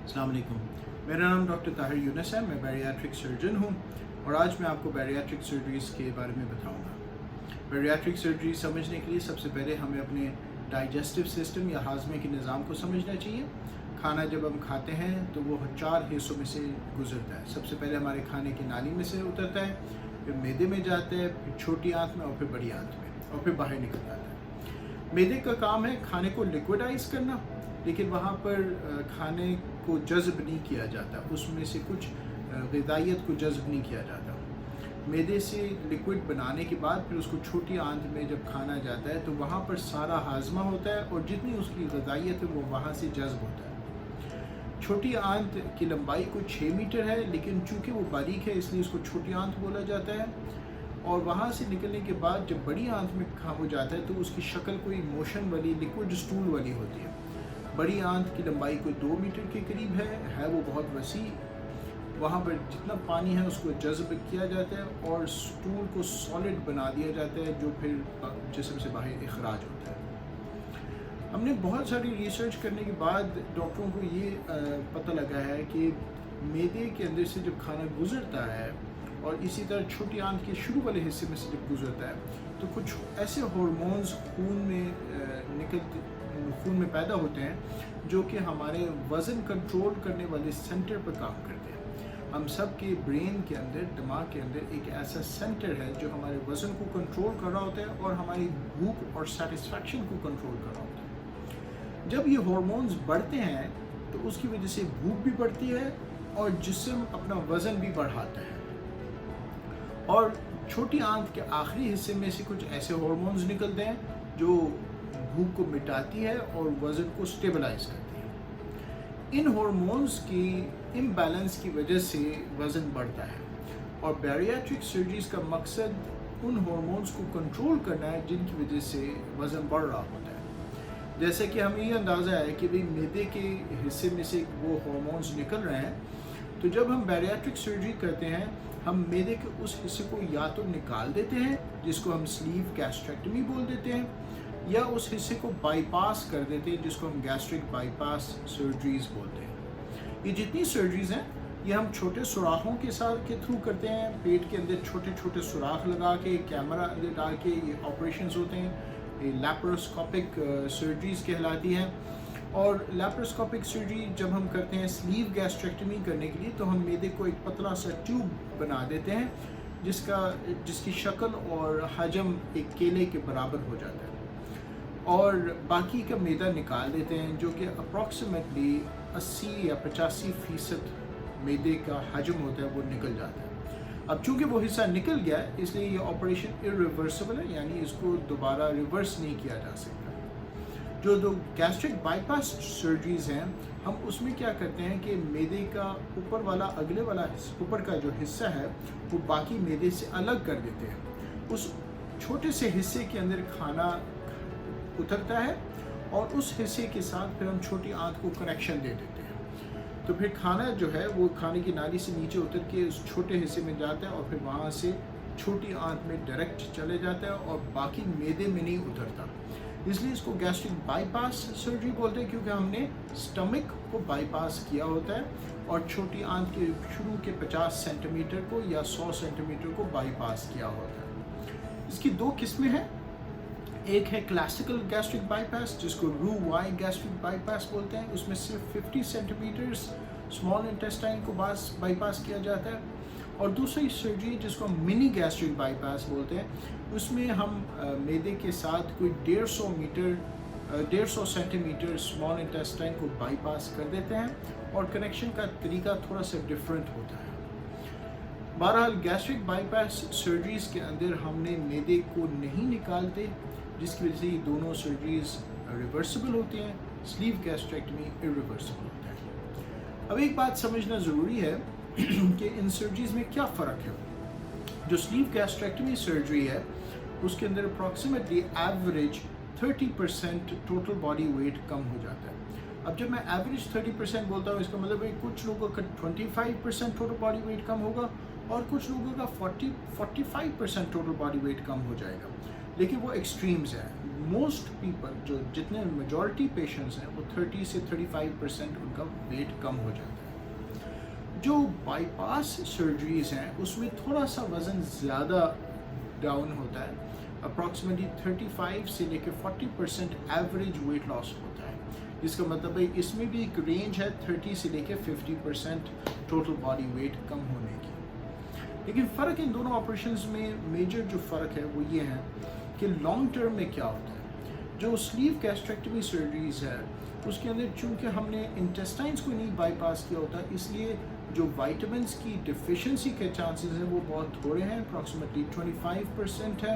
अस्सलाम वालेकुम। मेरा नाम डॉक्टर ताहिर यूनुस है। मैं बैरियाट्रिक सर्जन हूँ और आज मैं आपको बैरियाट्रिक सर्जरीज़ के बारे में बताऊँगा। बैरियाट्रिक सर्जरी समझने के लिए सबसे पहले हमें अपने डाइजेस्टिव सिस्टम या हाजमे के निज़ाम को समझना चाहिए। खाना जब हम खाते हैं तो वो 4 हिस्सों में से गुजरता है। सबसे पहले हमारे खाने की नाली में से उतरता है, फिर मैदे में जाता है, फिर छोटी आंत में और फिर बड़ी आंत में और फिर बाहर निकल आता है। मैदे का काम है खाने को लिक्विडाइज करना, लेकिन वहाँ पर खाने को जज़्ब नहीं किया जाता, उसमें से कुछ ग़िज़ाइयत को जज़्ब नहीं किया जाता। मैदे से लिक्विड बनाने के बाद फिर उसको छोटी आंत में जब खाना जाता है तो वहाँ पर सारा हाजमा होता है और जितनी उसकी ग़िज़ाइयत है वो वहाँ से जज़्ब होता है। छोटी आंत की लंबाई को 6 मीटर है, लेकिन चूँकि वो बारीक है इसलिए उसको छोटी आंत बोला जाता है। और वहाँ से निकलने के बाद जब बड़ी आंत में हो जाता है तो उसकी शक्ल कोई मोशन वाली लिक्विड स्टूल वाली होती है। बड़ी आंत की लंबाई कोई 2 मीटर के करीब है वो बहुत वसी। वहाँ पर जितना पानी है उसको जज़्ब किया जाता है और स्टूल को सॉलिड बना दिया जाता है, जो फिर जिस्म से बाहर इखराज होता है। हमने बहुत सारी रिसर्च करने के बाद डॉक्टरों को ये पता लगा है कि मैदे के अंदर से जब खाना गुजरता है और इसी तरह छोटी आंत के शुरू वाले हिस्से में से जब गुजरता है तो कुछ ऐसे हार्मोन्स खून में पैदा होते हैं जो कि हमारे वज़न कंट्रोल करने वाले सेंटर पर काम करते हैं। हम सब के ब्रेन के अंदर, दिमाग के अंदर एक ऐसा सेंटर है जो हमारे वज़न को कंट्रोल कर रहा होता है और हमारी भूख और सेटिस्फैक्शन को कंट्रोल कर रहा होता है। जब ये हार्मोन्स बढ़ते हैं तो उसकी वजह से भूख भी बढ़ती है और जिस्म अपना वज़न भी बढ़ाता है। और छोटी आंत के आखिरी हिस्से में से कुछ ऐसे हार्मोन्स निकलते हैं जो भूख को मिटाती है और वज़न को स्टेबलाइज करती है। इन हार्मोन्स की इम्बैलेंस की वजह से वज़न बढ़ता है और बैरियाट्रिक सर्जरीज़ का मकसद उन हार्मोन्स को कंट्रोल करना है जिनकी वजह से वज़न बढ़ रहा होता है। जैसे कि हमें ये अंदाज़ा है कि भाई मैदे के हिस्से में से वो हार्मोन्स निकल रहे हैं, तो जब हम बैरियाट्रिक सर्जरी करते हैं हम मैदे के उस हिस्से को या तो निकाल देते हैं जिसको हम स्लीव गैस्ट्रेक्टमी बोल देते हैं, या उस हिस्से को बाईपास कर देते हैं जिसको हम गैस्ट्रिक बाईपास सर्जरीज़ बोलते हैं। ये जितनी सर्जरीज़ हैं ये हम छोटे सुराखों के थ्रू करते हैं। पेट के अंदर छोटे छोटे सुराख लगा के कैमरा अंदर डाल के ये ऑपरेशंस होते हैं। ये लैप्रोस्कोपिक सर्जरीज़ कहलाती हैं। और लैप्रोस्कोपिक सर्जरी जब हम करते हैं स्लीव गैस्ट्रेक्टमी करने के लिए तो हम मैदे को एक पतला सा ट्यूब बना देते हैं जिसकी शक्ल और हजम एक केले के बराबर हो जाता है और बाकी का मैदा निकाल देते हैं, जो कि अप्रॉक्सीमेटली 80 या 85% मैदे का हजम होता है वो निकल जाता है। अब चूंकि वो हिस्सा निकल गया है इसलिए ये ऑपरेशन इरिवर्सिबल है, यानी इसको दोबारा रिवर्स नहीं किया जा सकता। जो दो गैस्ट्रिक बाईपास सर्जरीज़ हैं हम उसमें क्या करते हैं कि मैदे का ऊपर का जो हिस्सा है वो बाकी मैदे से अलग कर देते हैं। उस छोटे से हिस्से के अंदर खाना उतरता है और उस हिस्से के साथ फिर हम छोटी आंत को कनेक्शन दे देते हैं। तो फिर खाना जो है वो खाने की नाली से नीचे उतर के उस छोटे हिस्से में जाता है और फिर वहाँ से छोटी आंत में डायरेक्ट चले जाता है और बाकी मैदे में नहीं उतरता। इसलिए इसको गैस्ट्रिक बाईपास सर्जरी बोलते हैं, क्योंकि हमने स्टमक को बाईपास किया होता है और छोटी आंत के शुरू के 50 सेंटीमीटर को या 100 सेंटीमीटर को बाईपास किया होता है। इसकी 2 किस्में हैं। एक है क्लासिकल गैस्ट्रिक बाईपास जिसको रू-वाई गैस्ट्रिक बाईपास बोलते हैं। उसमें सिर्फ 50 सेंटीमीटर स्मॉल इंटेस्टाइन को बाईपास किया जाता है। और दूसरी सर्जरी जिसको हम मिनी गैस्ट्रिक बाईपास बोलते हैं उसमें हम मैदे के साथ कोई 150 सेंटीमीटर स्मॉल इंटेस्टाइन को बाईपास कर देते हैं और कनेक्शन का तरीका थोड़ा सा डिफरेंट होता है। बहरहाल गैस्ट्रिक बाईपास सर्जरीज़ के अंदर हमने मैदे को नहीं निकालते, जिसकी वजह से ये दोनों सर्जरीज़ रिवर्सिबल होती हैं। स्लीव गैस्ट्रेक्टमी इरिवर्सिबल होता है। अब एक बात समझना ज़रूरी है कि इन सर्जरीज़ में क्या फ़र्क है। जो स्लीव गैस्ट्रेक्टमी सर्जरी है उसके अंदर approximately average 30% total body weight कम हो जाता है। अब जब मैं एवरेज 30% बोलता हूँ इसका मतलब है कुछ लोगों का 25% टोटल बॉडी वेट कम होगा और कुछ लोगों का 45% टोटल बॉडी वेट कम हो जाएगा, लेकिन वो एक्सट्रीम्स है। मोस्ट पीपल जो जितने मेजॉरिटी पेशेंट्स हैं वो 30 से 35% उनका वेट कम हो जाता है। जो बाईपास सर्जरीज हैं उसमें थोड़ा सा वज़न ज़्यादा डाउन होता है, अप्रॉक्सीमेटली 35 से लेकर 40% एवरेज वेट लॉस होता है। इसका मतलब है इसमें भी एक रेंज है 30 से लेकर 50% टोटल बॉडी वेट कम होने की। लेकिन फ़र्क इन दोनों ऑपरेशंस में मेजर जो फ़र्क है वो ये है कि लॉन्ग टर्म में क्या होता है। जो स्लीव गैस्ट्रेक्टमी सर्जरीज है उसके अंदर चूँकि हमने इंटेस्टाइन्स को नहीं बाईपास किया होता, इसलिए जो वाइटामिन्स की डिफिशिएंसी के चांसेस हैं वो बहुत थोड़े हैं, अप्रॉक्सीमेटली 25% है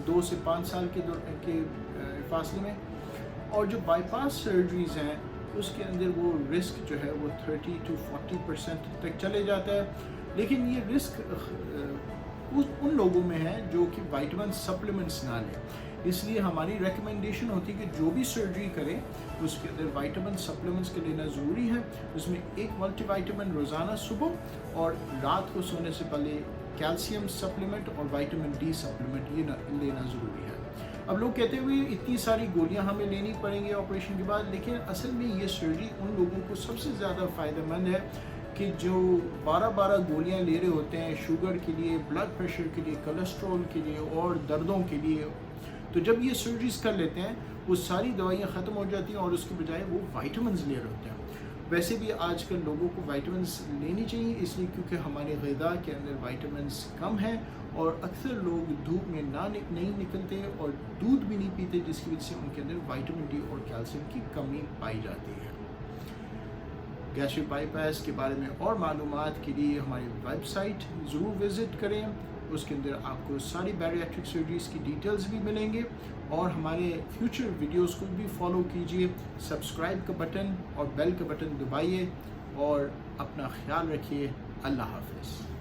2 से 5 साल के फासले में। और जो बाईपास सर्जरीज हैं उसके अंदर वो रिस्क जो है वो 30 to 40% तक चले जाता है। लेकिन ये रिस्क उन लोगों में है जो कि वाइटामिन सप्लीमेंट्स ना लें, इसलिए हमारी रिकमेंडेशन होती है कि जो भी सर्जरी करें उसके अंदर वाइटामिन सप्लीमेंट्स के लेना ज़रूरी है। उसमें एक मल्टीविटामिन रोज़ाना सुबह और रात को सोने से पहले कैल्शियम सप्लीमेंट और विटामिन डी सप्लीमेंट ये लेना ज़रूरी है। अब लोग कहते हुए इतनी सारी गोलियां हमें लेनी पड़ेंगी ऑपरेशन के बाद, लेकिन असल में ये सर्जरी उन लोगों को सबसे ज़्यादा फ़ायदेमंद है कि जो 12 गोलियां ले रहे होते हैं शुगर के लिए, ब्लड प्रेशर के लिए, कोलेस्ट्रॉल के लिए और दर्दों के लिए। तो जब ये सर्जरीज कर लेते हैं वो सारी दवाइयाँ ख़त्म हो जाती हैं और उसके बजाय वो वाइटामिन्स ले रहे होते हैं। वैसे भी आजकल लोगों को वाइटामिन्स लेनी चाहिए, इसलिए क्योंकि हमारे ग़िज़ा के अंदर वाइटामिन्स कम हैं और अक्सर लोग धूप में नहीं निकलते और दूध भी नहीं पीते, जिसकी वजह से उनके अंदर विटामिन डी और कैल्शियम की कमी पाई जाती है। गैस्ट्रिक बाईपास के बारे में और मालूमात के लिए हमारी वेबसाइट ज़रूर विज़िट करें, उसके अंदर आपको सारी बैरिएट्रिक सर्जरीज़ की डिटेल्स भी मिलेंगे। और हमारे फ्यूचर वीडियोस को भी फॉलो कीजिए, सब्सक्राइब का बटन और बेल का बटन दबाइए और अपना ख्याल रखिए। अल्लाह हाफ़िज़।